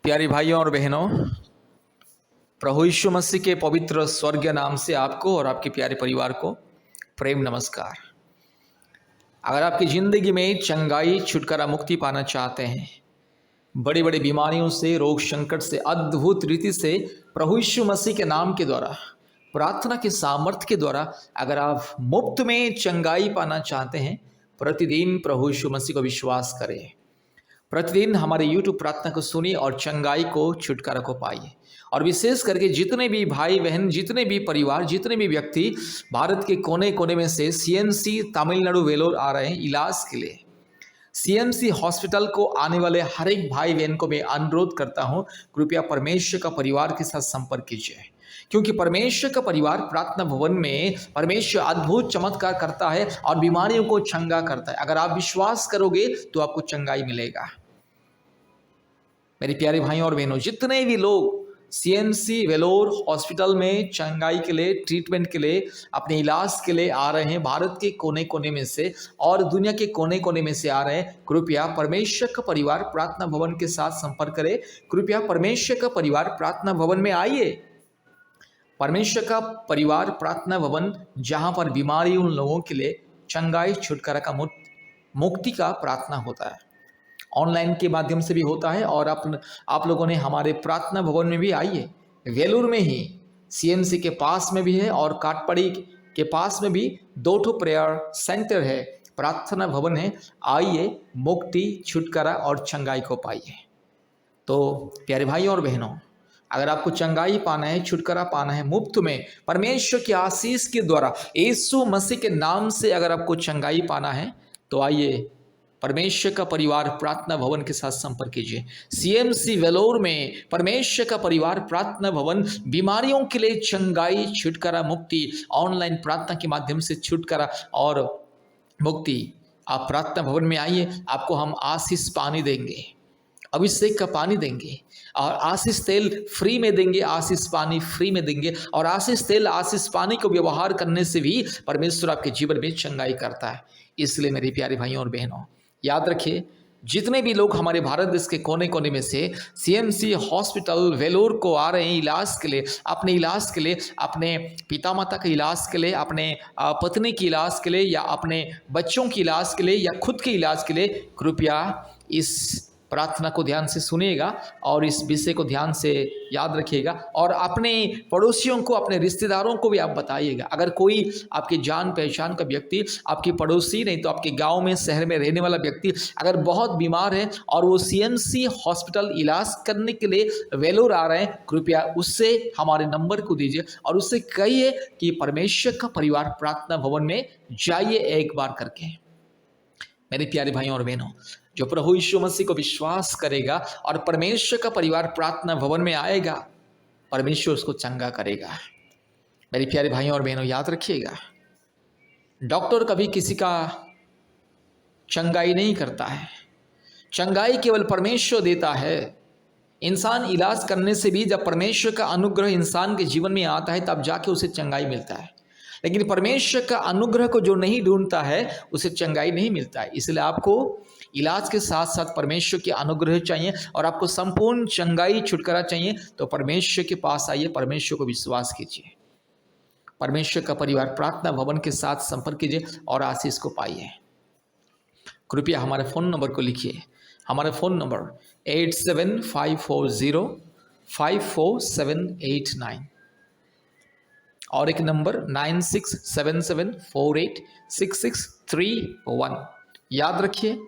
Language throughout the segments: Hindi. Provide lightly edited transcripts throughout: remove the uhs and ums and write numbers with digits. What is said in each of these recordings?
प्यारे भाइयों और बहनों, प्रभु यीशु मसीह के पवित्र स्वर्गीय नाम से आपको और आपके प्यारे परिवार को प्रेम नमस्कार। अगर आपकी ज़िंदगी में चंगाई, छुटकारा, मुक्ति पाना चाहते हैं, बड़ी बड़ी बीमारियों से, रोग संकट से अद्भुत रीति से प्रभु यीशु मसीह के नाम के द्वारा, प्रार्थना के सामर्थ्य के द्वारा अगर आप मुफ्त में चंगाई पाना चाहते हैं, प्रतिदिन प्रभु यीशु मसीह को विश्वास करें। प्रतिदिन हमारे YouTube प्रार्थना को सुनिए और चंगाई को, छुटकारा को पाइए। और विशेष करके जितने भी भाई बहन, जितने भी परिवार, जितने भी व्यक्ति भारत के कोने कोने में से CMC तमिलनाडु वेलोर आ रहे हैं इलाज के लिए, CMC हॉस्पिटल को आने वाले हर एक भाई बहन को मैं अनुरोध करता हूं, कृपया परमेश्वर का परिवार के साथ संपर्क कीजिए, क्योंकि परमेश्वर का परिवार प्रार्थना भवन में परमेश्वर अद्भुत चमत्कार करता है और बीमारियों को चंगा करता है। अगर आप विश्वास करोगे तो आपको चंगाई मिलेगा। मेरे प्यारे भाइयों और बहनों, जितने भी लोग CMC वेलोर हॉस्पिटल में चंगाई के लिए, ट्रीटमेंट के लिए, अपने इलाज के लिए आ रहे हैं, भारत के कोने कोने में से और दुनिया के कोने कोने में से आ रहे हैं, कृपया परमेश्वर का परिवार प्रार्थना भवन के साथ संपर्क करें। कृपया परमेश्वर का परिवार प्रार्थना भवन में आइए। परमेश्वर का परिवार प्रार्थना भवन, जहां पर बीमारी उन लोगों के लिए चंगाई, छुटकारा का, मुक्ति का प्रार्थना होता है। ऑनलाइन के माध्यम से भी होता है और आप लोगों ने हमारे प्रार्थना भवन में भी आइए। वेलूर में ही CMC के पास में भी है और काटपड़ी के पास में भी 2 प्रेयर सेंटर है, प्रार्थना भवन है। आइए, मुक्ति, छुटकारा और चंगाई को पाइए। तो प्यारे भाइयों और बहनों, अगर आपको चंगाई पाना है, छुटकारा पाना है मुफ्त में, परमेश्वर की आशीष के द्वारा, यीशु मसीह के नाम से अगर आपको चंगाई पाना है, तो आइए परमेश्वर का परिवार प्रार्थना भवन के साथ संपर्क कीजिए। CMC वेलोर में परमेश्वर का परिवार प्रार्थना भवन बीमारियों के लिए चंगाई, छुटकारा, मुक्ति, ऑनलाइन प्रार्थना के माध्यम से छुटकारा और मुक्ति। आप प्रार्थना भवन में आइए, आपको हम आशीष पानी देंगे, अभिषेक का पानी देंगे और आशीष तेल फ्री में देंगे, आशीष पानी फ्री में देंगे। और आशीष तेल, आशीष पानी को व्यवहार करने से भी परमेश्वर आपके जीवन में चंगाई करता है। इसलिए मेरे प्यारे भाइयों और बहनों, याद रखिए, जितने भी लोग हमारे भारत देश के कोने कोने में से CMC हॉस्पिटल वेलोर को आ रहे हैं इलाज के लिए, अपने इलाज के लिए, अपने पिता माता के इलाज के लिए, अपने पत्नी के इलाज के लिए, या अपने बच्चों के इलाज के लिए, या खुद के इलाज के लिए, कृपया इस प्रार्थना को ध्यान से सुनिएगा और इस विषय को ध्यान से याद रखिएगा और अपने पड़ोसियों को, अपने रिश्तेदारों को भी आप बताइएगा। अगर कोई आपके जान पहचान का व्यक्ति, आपकी पड़ोसी नहीं तो आपके गांव में, शहर में रहने वाला व्यक्ति अगर बहुत बीमार है और वो CMC हॉस्पिटल इलाज करने के लिए वेलोर आ रहे हैं, कृपया उससे हमारे नंबर को दीजिए और उससे कहिए कि परमेश्वर का परिवार प्रार्थना भवन में जाइए एक बार करके। मेरे प्यारे भाइयों और बहनों, जो प्रभु यीशु मसीह को विश्वास करेगा और परमेश्वर का परिवार प्रार्थना भवन में आएगा, परमेश्वर उसको चंगा करेगा। मेरे प्यारे भाइयों और बहनों, याद रखिएगा, डॉक्टर कभी किसी का चंगाई नहीं करता है, चंगाई केवल परमेश्वर देता है। इंसान इलाज करने से भी जब परमेश्वर का अनुग्रह इंसान के जीवन में आता है, तब जाके उसे चंगाई मिलता है। लेकिन परमेश्वर का अनुग्रह को जो नहीं ढूंढता है, उसे चंगाई नहीं मिलता है। इसलिए आपको इलाज के साथ साथ परमेश्वर के अनुग्रह चाहिए और आपको संपूर्ण चंगाई, छुटकारा चाहिए, तो परमेश्वर के पास आइए, परमेश्वर को विश्वास कीजिए, परमेश्वर का परिवार प्रार्थना भवन के साथ संपर्क कीजिए और आशीष को पाइए। कृपया हमारे फ़ोन नंबर को लिखिए। हमारा फ़ोन नंबर 8754054789 और एक नंबर 9677486631। याद रखिए,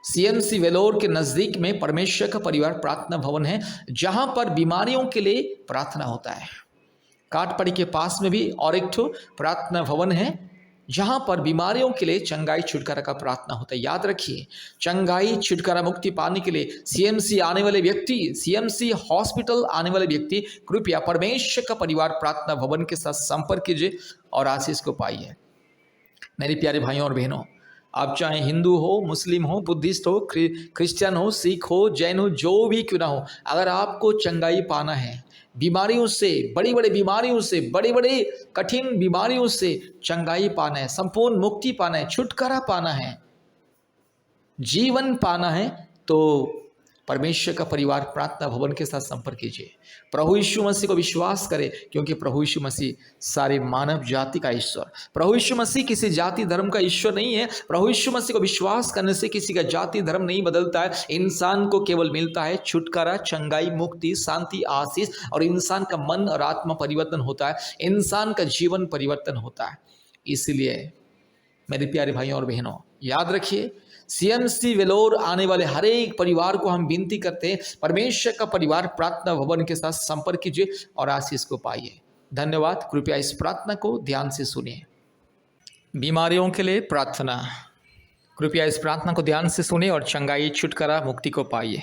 CMC वेलोर के नज़दीक में परमेश्वर का परिवार प्रार्थना भवन है, जहां पर बीमारियों के लिए प्रार्थना होता है। काटपड़ी के पास में भी और एक प्रार्थना भवन है, जहां पर बीमारियों के लिए चंगाई, छुटकारा का प्रार्थना होता है। याद रखिए, चंगाई, छुटकारा, मुक्ति पाने के लिए CMC आने वाले व्यक्ति, CMC हॉस्पिटल आने वाले व्यक्ति, कृपया परमेश्वर का परिवार प्रार्थना भवन के साथ संपर्क कीजिए और आशीष को पाइए। मेरे प्यारे भाइयों और बहनों, आप चाहे हिंदू हो, मुस्लिम हो, बुद्धिस्ट हो, क्रिश्चियन हो, सिख हो, जैन हो, जो भी क्यों ना हो, अगर आपको चंगाई पाना है, बीमारियों से, बड़ी बड़ी बीमारियों से, बड़ी बड़ी कठिन बीमारियों से चंगाई पाना है, संपूर्ण मुक्ति पाना है, छुटकारा पाना है, जीवन पाना है, तो परमेश्वर का परिवार प्रार्थना भवन के साथ संपर्क कीजिए। प्रभु यीशु मसीह को विश्वास करें, क्योंकि प्रभु यीशु मसीह सारे मानव जाति का ईश्वर। प्रभु यीशु मसीह किसी जाति धर्म का ईश्वर नहीं है। प्रभु यीशु मसीह को विश्वास करने से किसी का जाति धर्म नहीं बदलता है। इंसान को केवल मिलता है छुटकारा, चंगाई, मुक्ति, शांति, आशीष, और इंसान का मन और आत्मा परिवर्तन होता है, इंसान का जीवन परिवर्तन होता है। इसलिए मेरे प्यारे भाइयों और बहनों, याद रखिए, सीएमसी वेलोर आने वाले हर एक परिवार को हम विनती करते हैं, परमेश्वर का परिवार प्रार्थना भवन के साथ संपर्क कीजिए और आशीष को पाइए। धन्यवाद। कृपया इस प्रार्थना को ध्यान से सुनिए। बीमारियों के लिए प्रार्थना। कृपया इस प्रार्थना को ध्यान से सुने और चंगाई, छुटकारा, मुक्ति को पाइए।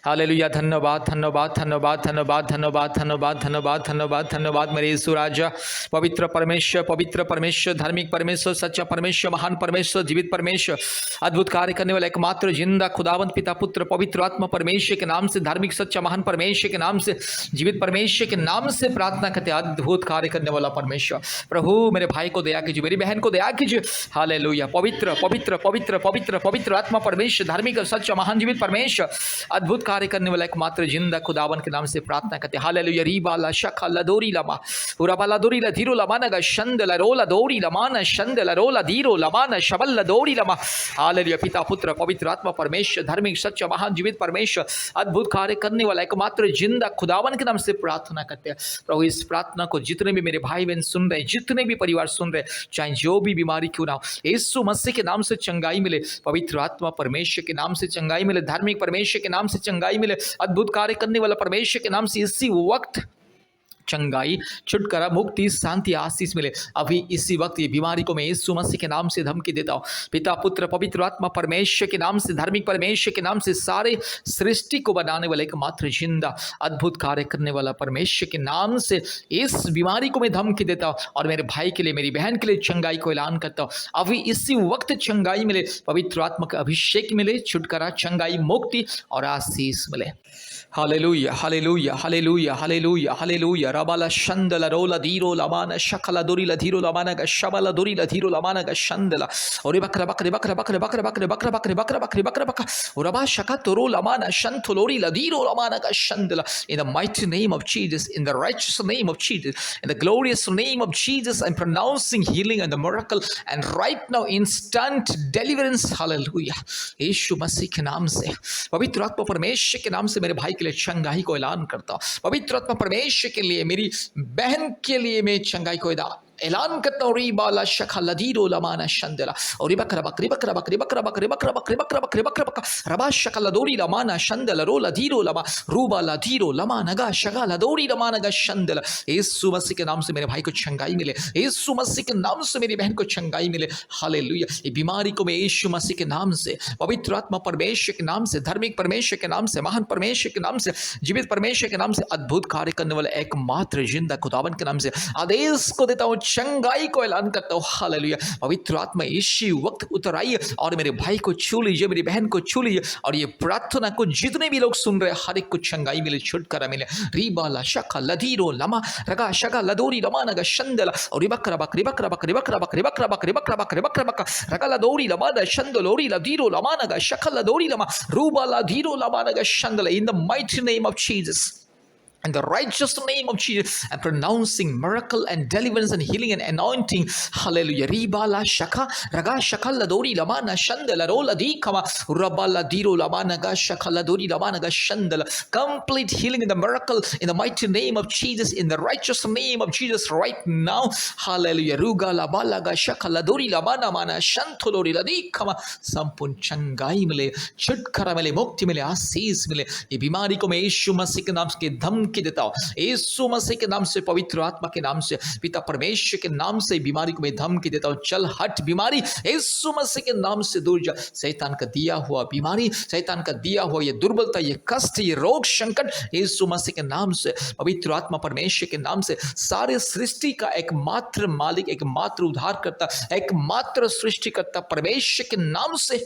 हालेलुया। धन्यवाद, धन्यवाद, धन्यवाद, धन्यवाद, धन्यवाद, धन्यवाद, धन्यवाद, धन्यवाद, धन्यवाद मेरे यीशु राजा। पवित्र परमेश्वर, धार्मिक परमेश्वर, सच्चा परमेश्वर, महान परमेश्वर, जीवित परमेश्वर, अद्भुत कार्य करने वाला एकमात्र जिंदा खुदावंत पिता, पुत्र, पवित्र आत्मा परमेश्वर के नाम से, धार्मिक सच्चा महान परमेश्वर के नाम से, जीवित परमेश्वर के नाम से प्रार्थना करते, अद्भुत कार्य करने वाला परमेश्वर। प्रभु मेरे भाई को दया कीजिए, मेरी बहन को दया कीजिए। हालेलुया। पवित्र पवित्र पवित्र पवित्र पवित्र आत्मा परमेश्वर, धार्मिक सच्चा महान जीवित परमेश्वर, अद्भुत कार्य करने वाला एकमात्र जिंदा खुदावन के नाम से प्रार्थना करते। हालेलुया। रीबाला शखा लदोरी लमा उराबाला दोरी लधीरो लमाना शंदला रोला दोरी लमाना शंदला रोला धीरो लमाना शबल दोरी लमा। हालेलुया। पिता, पुत्र, पवित्र आत्मा परमेश्वर, धार्मिक सच्चा महान जीवित परमेश्वर, अद्भुत कार्य करने वाला एकमात्र जिंदा खुदावन के नाम से प्रार्थना करते हैं। प्रभु इस प्रार्थना को जितने भी मेरे भाई बहन सुन रहे हैं, जितने भी परिवार सुन रहे हैं, चाहे जो भी बीमारी क्यों ना हो, यीशु मसीह के नाम से चंगाई मिले, पवित्र आत्मा परमेश्वर के नाम से चंगाई मिले, धार्मिक परमेश्वर के नाम से चंगाई मिले, अद्भुत कार्य करने वाला परमेश्वर के नाम से इसी वक्त चंगाई, छुटकारा, मुक्ति, शांति, आशीष मिले। अभी इसी वक्त ये बीमारी को मैं यीशु मसीह के नाम से धमकी देता हूँ। पिता, पुत्र, पवित्र आत्मा परमेश्वर के नाम से, धार्मिक परमेश्वर के नाम से, सारे सृष्टि को बनाने वाले एकमात्र जिंदा अद्भुत कार्य करने वाला परमेश्वर के नाम से इस बीमारी को मैं धमकी देता हूँ और मेरे भाई के लिए, मेरी बहन के लिए चंगाई को ऐलान करता हूँ। अभी इसी वक्त चंगाई मिले, पवित्र आत्मा का अभिषेक मिले, छुटकारा, चंगाई, मुक्ति और आशीष मिले। Hallelujah, hallelujah, hallelujah, hallelujah, hallelujah. रबाला शंदला रोला धीरो लमाना शकला दोरीला धीरो लमाना का शबला दोरीला धीरो लमाना का शंदला और बकरा बकरे बकरा बकरे बकरा बकरे बकरा बकरे बकरा बकरे बकरा बकरा और रबा शका तोरो लमाना शंथलोरी लधीरो लमाना का शंदला। In the mighty name of Jesus, in the righteous name of Jesus, in the glorious name of Jesus, I'm pronouncing healing and the miracle and right now instant deliverance. Hallelujah. यीशु मसीह के नाम से, पवित्र आत्मा परमेश्वर के नाम से मेरे भाई के लिए चंगाई को ऐलान करता हूं। पवित्र आत्मा परमेश्वर के लिए, मेरी बहन के लिए मैं चंगाई को ऐलान करता हूँ। रीबाला शखा लधीरो लमाना शंदला और बकरा बकरी बकरा बकरी बकरा बकरी बकरा बकरी बकरा बकरी बकरा बकरा रबा शका लदोरी लमाना शंदला रो लधीरो लमा रूबा लधीरो लमाना गा शगा लदोरी लमाना गा शंदला। यीशु मसीह के नाम से मेरे भाई को चंगाई मिले, यीशु मसीह के नाम से मेरी बहन को चंगाई मिले। हालेलुया। ये बीमारी को मैं यीशु मसीह के नाम से, पवित्र आत्मा परमेश्वर के नाम से, धार्मिक परमेश्वर के नाम से, महान परमेश्वर के नाम से, जीवित परमेश्वर के नाम से, अद्भुत कार्य करने वाले एकमात्र जिंदा खुदावन के नाम से आदेश को देता हूँ, चंगाई को ऐलान करता हूँ। हालेलुया। पवित्र आत्मा इसी वक्त उतर आइए और मेरे भाई को छू लीजिए, मेरी बहन को छू लीजिए और ये प्रार्थना को जितने भी लोग सुन रहे हैं, हर एक को चंगाई मिले, छुटकारा मिले। रीबाला शका लधीरो लमा रगा शगा लदोरी लमाना शंदला और बकरा बकरी बकरा बकरी बकरा बकरी बकरा बकरी बकरा बकरी बकरा बकरा रगा लदोरी लमाना शंदलोरी लधीरो लमाना शका लदोरी लमा रूबाला धीरो लमाना शंदला। In the mighty name of Jesus, in the righteous name of Jesus, I'm pronouncing miracle and deliverance and healing and anointing. Hallelujah. Ribala shaka raga shakala dori lamana shandala rola dikama rabala diro lamana ga shakala dori lamana ga shandala. Complete healing in the miracle in the mighty name of Jesus, in the righteous name of Jesus right now. Hallelujah. Ruga labala ga shakala dori lamana mana shantolori la dikama. संपूर्ण चंगाई मिले, छुटकारा मिले, मुक्ति मिले, आशीष मिले। ये बीमारी को मैं यीशु मसीह के नाम के धमकी देता हूँ, यीशु मसीह के नाम से, पवित्र आत्मा के नाम से, पिता परमेश्वर के नाम से बीमारी को मैं धमकी देता हूँ। चल हट बीमारी, यीशु मसीह के नाम से दूर जा। शैतान का दिया हुआ बीमारी, शैतान का दिया हुआ ये दुर्बलता, ये कष्ट, ये रोग संकट, यीशु मसीह के नाम से, पवित्र आत्मा परमेश्वर के नाम से, सारे सृष्टि का एकमात्र मालिक, एकमात्र उद्धारकर्ता, एकमात्र सृष्टिकर्ता परमेश्वर के नाम से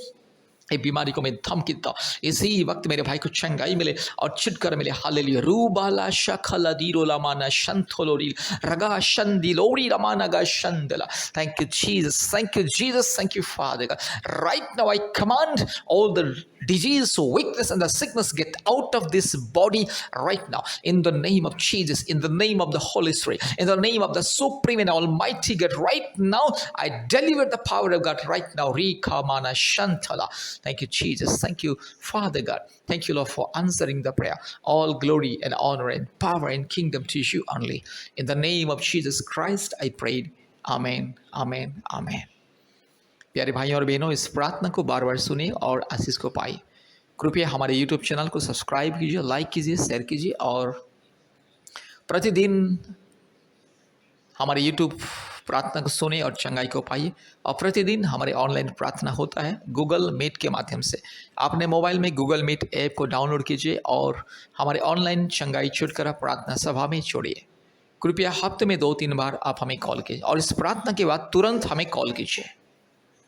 ये बीमारी को मैं धमकी देता हूं। इसी वक्त मेरे भाई को चंगाई मिले और छुटकारा मिले। हालेलुया। रूबाला शखला दीरो लमाना शंथोलोरी रगा शंदिलोरी लमाना गा शंदला। Thank you Jesus, thank you Jesus, thank you Father God. Right now I command all the disease, weakness, and the sickness get out of this body right now. In the name of Jesus, in the name of the Holy Spirit, in the name of the Supreme and Almighty God, right now, I deliver the power of God right now. Rikamana Shantala. Thank you, Jesus. Thank you, Father God. Thank you, Lord, for answering the prayer. All glory and honor and power and kingdom to you only. In the name of Jesus Christ, I prayed. Amen, amen, amen. प्यारे भाइयों और बहनों, इस प्रार्थना को बार बार सुनिए और आशीष को पाइए। कृपया हमारे यूट्यूब चैनल को सब्सक्राइब कीजिए, लाइक कीजिए, शेयर कीजिए और प्रतिदिन हमारे यूट्यूब प्रार्थना को सुने और चंगाई को पाइए। और प्रतिदिन हमारे ऑनलाइन प्रार्थना होता है गूगल मीट के माध्यम से। आपने मोबाइल में गूगल मीट ऐप को डाउनलोड कीजिए और हमारे ऑनलाइन चंगाई छुटकारा प्रार्थना सभा में छोड़िए। कृपया हफ्ते में 2-3 बार आप हमें कॉल कीजिए और इस प्रार्थना के बाद तुरंत हमें कॉल कीजिए।